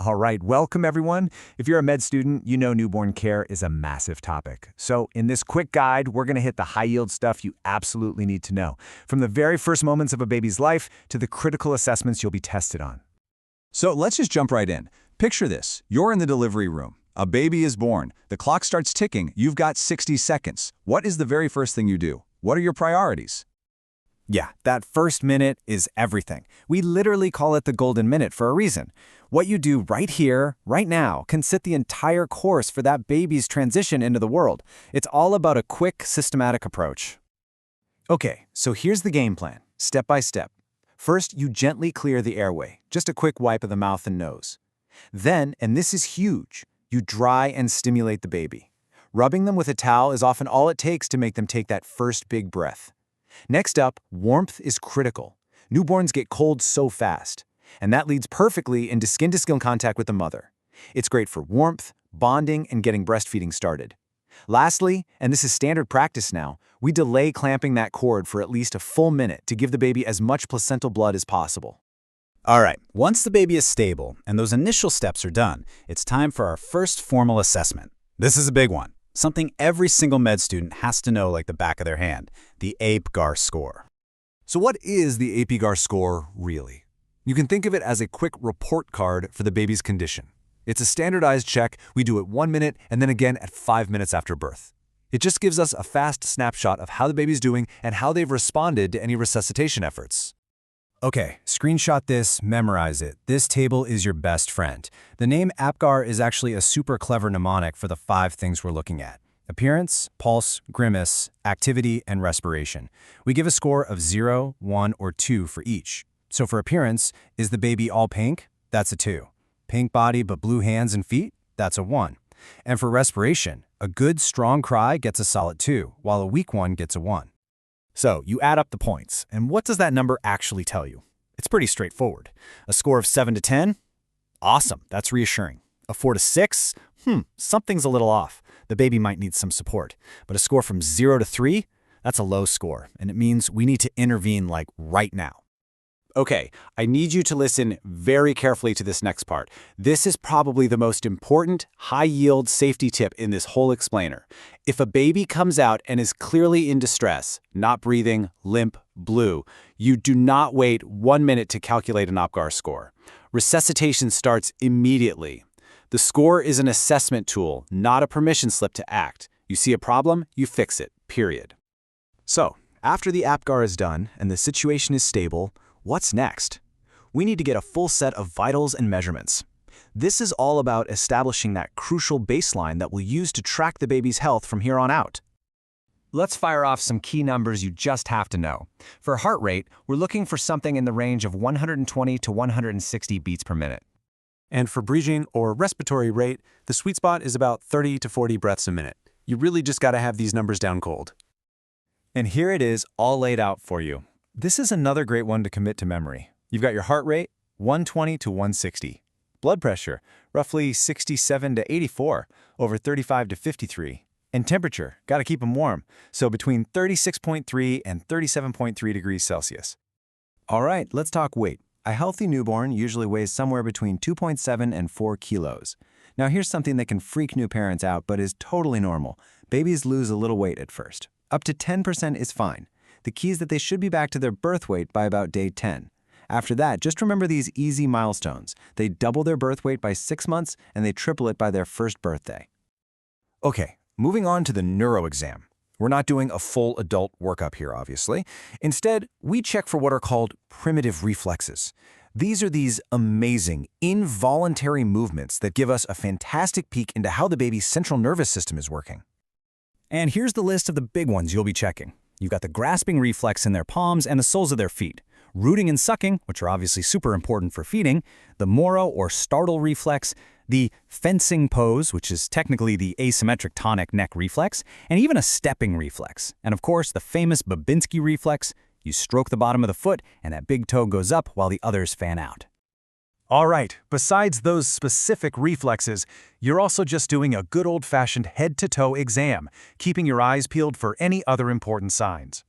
All right, welcome everyone. If you're a med student, you know newborn care is a massive topic. So in this quick guide, we're gonna hit the high-yield stuff you absolutely need to know, from the very first moments of a baby's life to the critical assessments you'll be tested on. So let's just jump right in. Picture this. You're in the delivery room. A baby is born. The clock starts ticking. You've got 60 seconds. What is the very first thing you do? What are your priorities? Yeah, that first minute is everything. We literally call it the golden minute for a reason. What you do right here, right now, can set the entire course for that baby's transition into the world. It's all about a quick, systematic approach. Okay, so here's the game plan, step by step. First, you gently clear the airway, just a quick wipe of the mouth and nose. Then, and this is huge, you dry and stimulate the baby. Rubbing them with a towel is often all it takes to make them take that first big breath. Next up, warmth is critical. Newborns get cold so fast, and that leads perfectly into skin-to-skin contact with the mother. It's great for warmth, bonding, and getting breastfeeding started. Lastly, and this is standard practice now, we delay clamping that cord for at least a full minute to give the baby as much placental blood as possible. All right, once the baby is stable and those initial steps are done, it's time for our first formal assessment. This is a big one. Something every single med student has to know like the back of their hand, the APGAR score. So what is the APGAR score really? You can think of it as a quick report card for the baby's condition. It's a standardized check we do at 1 minute and then again at 5 minutes after birth. It just gives us a fast snapshot of how the baby's doing and how they've responded to any resuscitation efforts. Okay, screenshot this, memorize it. This table is your best friend. The name APGAR is actually a super clever mnemonic for the 5 things we're looking at: appearance, pulse, grimace, activity, and respiration. We give a score of 0, 1, or 2 for each. So for appearance, is the baby all pink? That's a 2. Pink body but blue hands and feet? That's a 1. And for respiration, a good strong cry gets a solid 2, while a weak one gets a 1. So you add up the points, and what does that number actually tell you? It's pretty straightforward. A score of 7 to 10? Awesome, that's reassuring. A 4 to 6? Something's a little off. The baby might need some support. But a score from 0 to 3? That's a low score, and it means we need to intervene like right now. Okay, I need you to listen very carefully to this next part. This is probably the most important, high-yield safety tip in this whole explainer. If a baby comes out and is clearly in distress, not breathing, limp, blue, you do not wait 1 minute to calculate an APGAR score. Resuscitation starts immediately. The score is an assessment tool, not a permission slip to act. You see a problem, you fix it, period. So, after the APGAR is done and the situation is stable, what's next? We need to get a full set of vitals and measurements. This is all about establishing that crucial baseline that we'll use to track the baby's health from here on out. Let's fire off some key numbers you just have to know. For heart rate, we're looking for something in the range of 120 to 160 beats per minute. And for breathing or respiratory rate, the sweet spot is about 30 to 40 breaths a minute. You really just gotta have these numbers down cold. And here it is, all laid out for you. This is another great one to commit to memory. You've got your heart rate, 120 to 160. Blood pressure, roughly 67 to 84, over 35 to 53. And temperature, gotta keep them warm, so between 36.3 and 37.3 degrees Celsius. All right, let's talk weight. A healthy newborn usually weighs somewhere between 2.7 and 4 kilos. Now here's something that can freak new parents out but is totally normal. Babies lose a little weight at first. Up to 10% is fine. The key is that they should be back to their birth weight by about day 10. After that, just remember these easy milestones. They double their birth weight by 6 months, and they triple it by their first birthday. Okay, moving on to the neuro exam. We're not doing a full adult workup here, obviously. Instead, we check for what are called primitive reflexes. These are these amazing, involuntary movements that give us a fantastic peek into how the baby's central nervous system is working. And here's the list of the big ones you'll be checking. You've got the grasping reflex in their palms and the soles of their feet, rooting and sucking, which are obviously super important for feeding, the Moro or startle reflex, the fencing pose, which is technically the asymmetric tonic neck reflex, and even a stepping reflex. And of course, the famous Babinski reflex. You stroke the bottom of the foot and that big toe goes up while the others fan out. All right, besides those specific reflexes, you're also just doing a good old-fashioned head-to-toe exam, keeping your eyes peeled for any other important signs.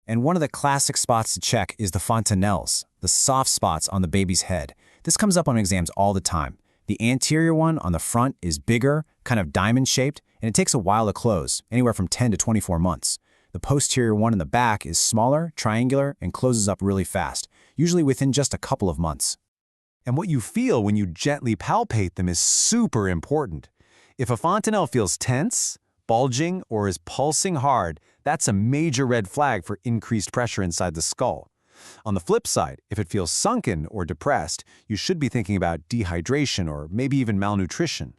And one of the classic spots to check is the fontanelles, the soft spots on the baby's head. This comes up on exams all the time. The anterior one on the front is bigger, kind of diamond-shaped, and it takes a while to close, anywhere from 10 to 24 months. The posterior one in the back is smaller, triangular, and closes up really fast, usually within just a couple of months. And what you feel when you gently palpate them is super important. If a fontanelle feels tense, bulging, or is pulsing hard, that's a major red flag for increased pressure inside the skull. On the flip side, if it feels sunken or depressed, you should be thinking about dehydration or maybe even malnutrition.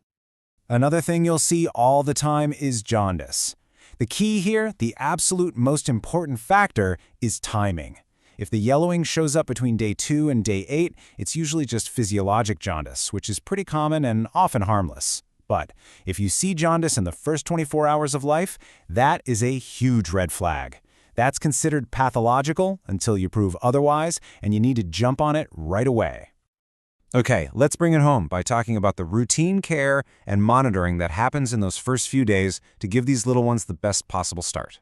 Another thing you'll see all the time is jaundice. The key here, the absolute most important factor, is timing. If the yellowing shows up between day 2 and day 8, it's usually just physiologic jaundice, which is pretty common and often harmless. But if you see jaundice in the first 24 hours of life, that is a huge red flag. That's considered pathological until you prove otherwise, and you need to jump on it right away. Okay, let's bring it home by talking about the routine care and monitoring that happens in those first few days to give these little ones the best possible start.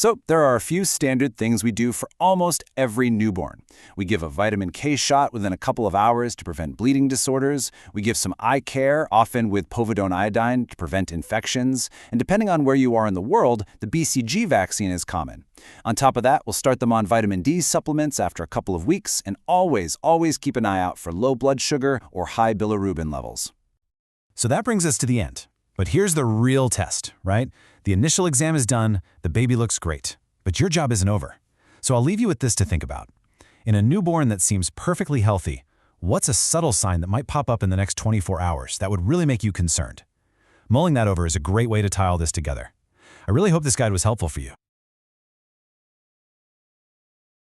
So there are a few standard things we do for almost every newborn. We give a vitamin K shot within a couple of hours to prevent bleeding disorders. We give some eye care, often with povidone iodine, to prevent infections. And depending on where you are in the world, the BCG vaccine is common. On top of that, we'll start them on vitamin D supplements after a couple of weeks, and always keep an eye out for low blood sugar or high bilirubin levels. So that brings us to the end. But here's the real test, right? The initial exam is done, the baby looks great, but your job isn't over. So I'll leave you with this to think about. In a newborn that seems perfectly healthy, what's a subtle sign that might pop up in the next 24 hours that would really make you concerned? Mulling that over is a great way to tie all this together. I really hope this guide was helpful for you.